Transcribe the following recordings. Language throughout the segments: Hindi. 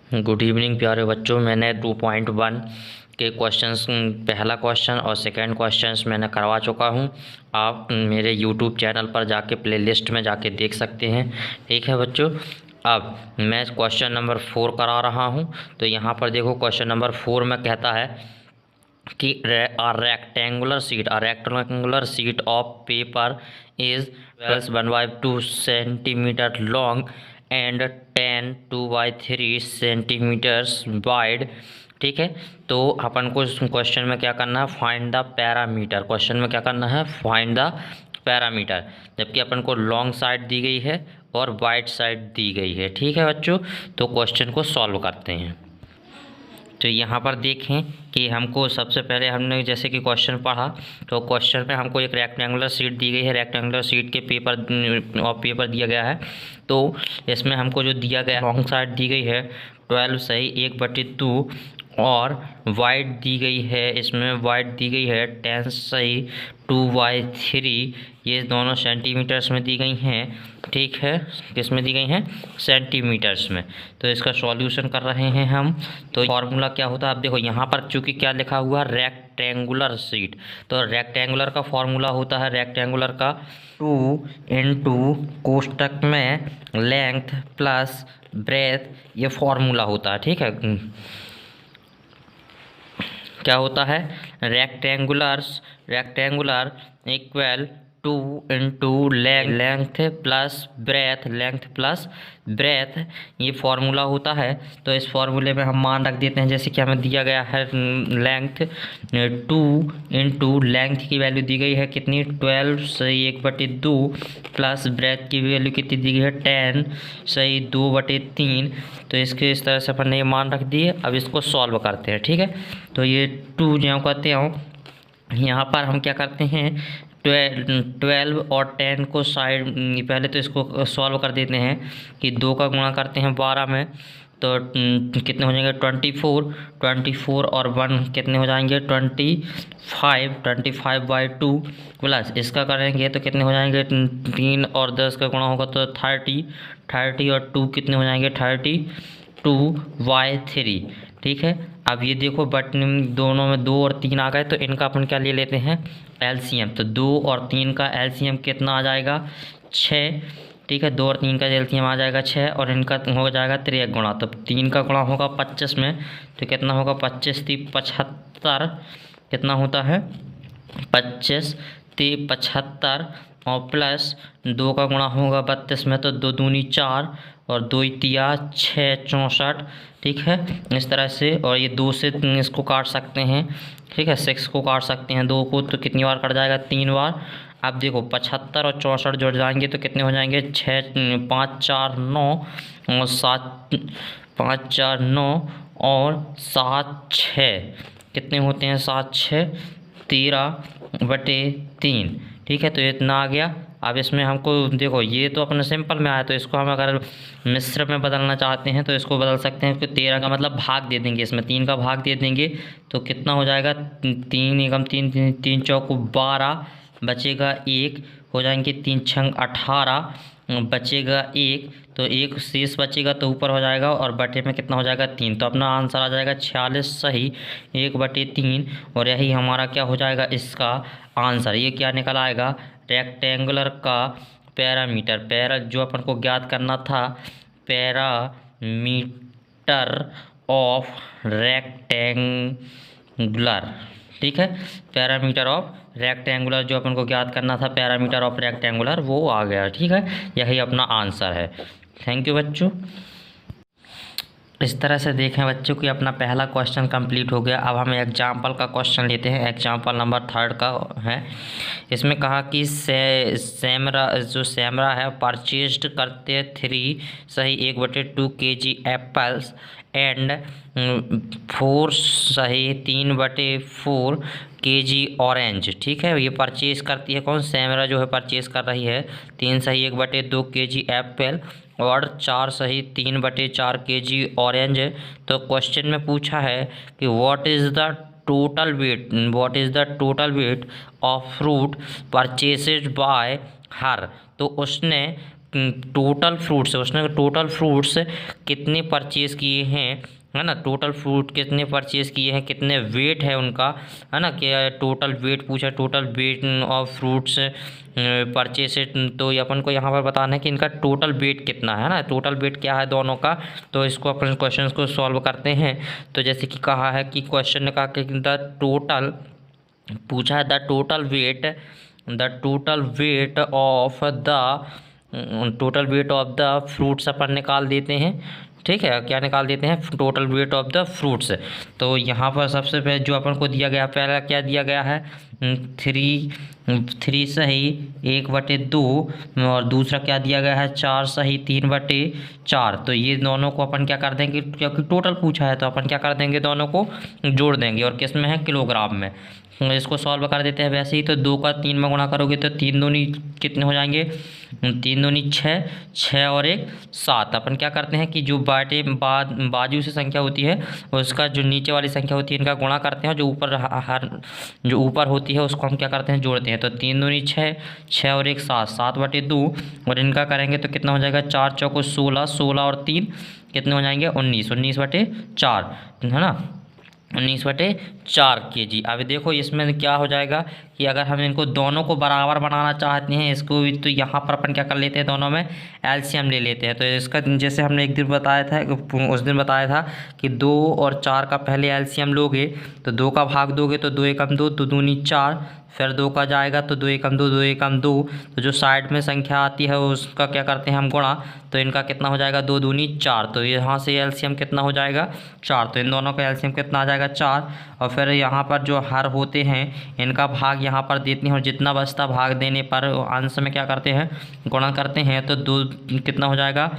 गुड इवनिंग प्यारे बच्चों। मैंने 2.1 के क्वेश्चंस, पहला क्वेश्चन और सेकंड क्वेश्चंस मैंने करवा चुका हूं। आप मेरे यूट्यूब चैनल पर जाके प्लेलिस्ट में जाके देख सकते हैं। ठीक है बच्चों, अब मैं क्वेश्चन नंबर 4 करा रहा हूं। तो यहाँ पर देखो, क्वेश्चन नंबर 4 में कहता है कि rectangular sheet of paper is 12 centimetre long and 10 centimetres wide. ठीक है, तो अपन को इस क्वेश्चन में क्या करना है, फाइंड द पैरामीटर। क्वेश्चन में क्या करना है, फाइंड द पैरामीटर। जबकि अपन को लॉन्ग साइड दी गई है और वाइड साइड दी गई है। ठीक है बच्चों, तो क्वेश्चन को सॉल्व करते हैं। तो यहाँ पर देखें कि हमको सबसे पहले हमने जैसे कि क्वेश्चन पढ़ा, तो क्वेश्चन में हमको एक रेक्टेंगुलर शीट दी गई है। रेक्टेंगुलर शीट के पेपर दिया गया है। तो इसमें हमको जो दिया गया लॉन्ग साइड दी गई है 12 सही 1/2 और वाइड दी गई है, इसमें वाइड दी गई है 10 सही 2/3। ये दोनों सेंटीमीटर्स में दी गई हैं। ठीक है, किस में दी गई हैं, सेंटीमीटर्स में। तो इसका सॉल्यूशन कर रहे हैं हम। तो फॉर्मूला क्या होता है, आप देखो यहाँ पर चूंकि क्या लिखा हुआ है, रेक्टेंगुलर शीट। तो रेक्टेंगुलर का फॉर्मूला होता है, रेक्टेंगुलर का 2 इंटू कोष्टक में लेंथ प्लस ब्रेथ, ये फॉर्मूला होता है। ठीक है, क्या होता है, rectangular equal 2 into length plus breadth, ये फॉर्मूला होता है। तो इस फॉर्मूले में हम मान रख देते हैं, जैसे कि हमें दिया गया है लेंथ 2 इंटू लेंथ की वैल्यू दी गई है कितनी, 12 सही 1/2 प्लस ब्रेथ की वैल्यू कितनी दी गई है 10 सही 2/3। तो इसके इस तरह से अपन ने ये मान रख दिए। अब इसको सॉल्व करते हैं। ठीक है, तो ये 2 जो कहते हैं, यहाँ पर हम क्या करते हैं, 12 और 10 को साइड, पहले तो इसको सॉल्व कर देते हैं कि 2 का गुणा करते हैं 12 में, तो कितने हो जाएंगे 24 और 1 कितने हो जाएंगे 25/2 प्लस इसका करेंगे तो कितने हो जाएंगे 3 और 10 का गुणा होगा तो 30 और 2 कितने हो जाएंगे 32/3। ठीक है, अब ये देखो बट दोनों में 2 और 3 आ गए, तो इनका अपन क्या ले लेते हैं, एलसीएम। तो 2 और 3 का एलसीएम कितना आ जाएगा 6। ठीक है, 2 और 3 का एलसीएम आ जाएगा 6 और इनका हो जाएगा 3 गुणा। तो 3 का गुणा होगा 25 में, तो कितना होगा 25 3 75, कितना होता है 25 3 75 और प्लस 2 का गुणा होगा 32 में, तो 2 दूनी 4 और 2 तिया 6 64। ठीक है, इस तरह से। और ये 2 से इसको काट सकते हैं। ठीक है, 6 को काट सकते हैं 2 को, तो कितनी बार कट जाएगा 3 बार। अब देखो 75 और 64 जुड़ जाएंगे तो कितने हो जाएंगे 6 5 4 9 और 7 5 4 9 और 7 6, कितने होते हैं 7 6 13/3। ठीक है, तो इतना आ गया। अब इसमें हमको देखो, ये तो अपने सिंपल में आया, तो इसको हम अगर मिश्र में बदलना चाहते हैं तो इसको बदल सकते हैं कि 13 का मतलब भाग दे देंगे, इसमें 3 का भाग दे देंगे तो कितना हो जाएगा 3 एकम 3 3 चौक 12 बचेगा 1, हो जाएंगे 3 छंग 18 बचेगा 1, तो 1 शेष बचेगा तो ऊपर हो जाएगा और बटे में कितना हो जाएगा 3। तो अपना आंसर आ जाएगा 46 सही 1/3। और यही हमारा क्या हो जाएगा इसका आंसर। ये क्या निकल आएगा, रेक्टेंगुलर का पैरामीटर, जो अपन को ज्ञात करना था, पैरामीटर ऑफ रेक्टेंगुलर। ठीक है, पैरामीटर ऑफ रेक्टेंगुलर जो अपन को ज्ञात करना था, पैरामीटर ऑफ रेक्टेंगुलर, वो आ गया। ठीक है, यही अपना आंसर है। थैंक यू बच्चों। इस तरह से देखें बच्चों कि अपना पहला क्वेश्चन कंप्लीट हो गया। अब हम एग्जाम्पल का क्वेश्चन लेते हैं। एग्जाम्पल नंबर 3 का है। इसमें कहा कि सैमरा है परचेज्ड करते 3 सही 1/2 kg एप्पल्स एंड 4 सही 3/4 kg ऑरेंज। ठीक है, ये परचेज करती है कौन, सैमरा जो है परचेज कर रही है 3 सही 1/2 kg एप्पल और 4 सही 3/4 kg ऑरेंज। तो क्वेश्चन में पूछा है कि what is the total weight of fruit purchased by her. तो उसने टोटल फ्रूट्स, उसने टोटल फ्रूट्स कितने परचेज किए हैं, है ना, टोटल फ्रूट कितने परचेज किए हैं, कितने वेट है उनका, है ना, क्या टोटल वेट पूछा, total weight of fruits purchase. तो ये अपन को यहाँ पर बताना है कि इनका टोटल वेट कितना है ना, टोटल वेट क्या है दोनों का। तो इसको अपन क्वेश्चन को सॉल्व करते हैं। तो जैसे कि कहा है कि क्वेश्चन ने कहा कि द टोटल पूछा है the total weight of the fruits अपन निकाल देते हैं। ठीक है, क्या निकाल देते हैं, total weight of the fruits. तो यहाँ पर सबसे पहले जो अपन को दिया गया, पहला क्या दिया गया है, 3 सही 1/2, और दूसरा क्या दिया गया है, 4 सही 3/4। तो ये दोनों को अपन क्या कर देंगे, क्योंकि टोटल पूछा है तो अपन क्या कर देंगे, दोनों को जोड़ देंगे, और किस में है, किलोग्राम में। इसको सॉल्व कर देते हैं वैसे ही। तो 2 का 3 में गुणा करोगे तो 3 दूनी कितने हो जाएंगे, 3 दूनी 6, 6 और 1 7। अपन क्या करते हैं कि जो बाजू से संख्या होती है उसका जो नीचे वाली संख्या होती है इनका गुणा करते हैं, जो ऊपर होती है उसको हम क्या करते हैं, जोड़ते हैं। तो 3 दूनी 6, 6 और 1 7, 7/2, और इनका करेंगे तो कितना हो जाएगा, 4 चौको 16, 16 और 3 कितने हो जाएंगे, 19, 19/4, है ना, 19/4 kg। अब देखो इसमें क्या हो जाएगा कि अगर हम इनको दोनों को बराबर बनाना चाहते हैं इसको भी, तो यहाँ पर अपन क्या कर लेते हैं, दोनों में एलसीएम ले लेते हैं। तो इसका जैसे हमने एक दिन बताया था, उस दिन बताया था कि 2 और 4 का पहले एलसीएम लोगे तो 2 का भाग दोगे तो 2 एकम 2, 2 दूनी 4, फिर 2 का जाएगा तो 2 एकम 2, 2 एकम 2। तो जो साइड में संख्या आती है उसका क्या करते हैं हम, गुणा। तो इनका कितना हो जाएगा, 2 दूनी 4। तो यहाँ से एलसीएम कितना हो जाएगा, 4। तो इन दोनों का एलसीएम कितना आ जाएगा, 4। और फिर यहाँ पर जो हर होते हैं इनका भाग यहाँ पर देते हैं, और जितना बचता भाग देने पर अंश में क्या करते हैं, गुणा करते हैं। तो 2 कितना हो जाएगा,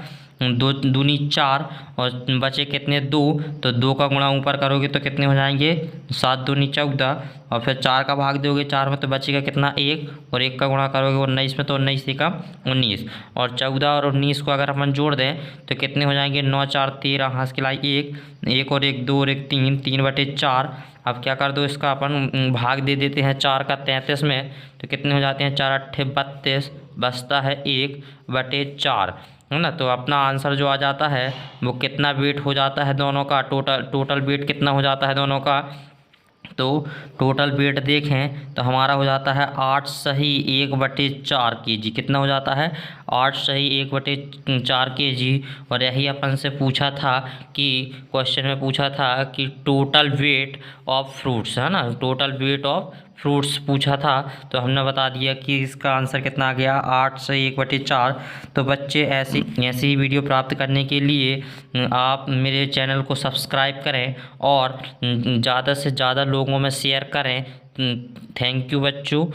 2 दूनी 4, और बचे कितने, 2। तो 2 का गुणा ऊपर करोगे तो कितने हो जाएंगे, 7 दूनी 14, और फिर 4 का भाग दोगे 4 में तो बचेगा कितना, 1, और 1 का गुणा करोगे 19 में तो 19 का 19, और 14 और 19 को अगर अपन जोड़ दें तो कितने हो जाएंगे, 9 4 13, हाथ की लाई 1, 1 और 1 2 और 1 3, 3/4। अब क्या कर दो, इसका अपन भाग दे देते हैं 4 का 33 में, तो कितने हो जाते हैं, 4 8 32, बचता है 1/4, है ना। तो अपना आंसर जो आ जाता है वो कितना वेट हो जाता है दोनों का, टोटल वेट कितना हो जाता है दोनों का। तो टोटल वेट देखें तो हमारा हो जाता है 8 सही 1/4 kg। कितना हो जाता है, 8 सही 1/4 kg। और यही अपन से पूछा था कि क्वेश्चन में पूछा था कि टोटल वेट ऑफ फ्रूट्स, है ना, टोटल वेट ऑफ फ्रूट्स पूछा था। तो हमने बता दिया कि इसका आंसर कितना आ गया, 8 से 1/4। तो बच्चे ऐसी ही वीडियो प्राप्त करने के लिए आप मेरे चैनल को सब्सक्राइब करें और ज़्यादा से ज़्यादा लोगों में शेयर करें। थैंक यू बच्चों।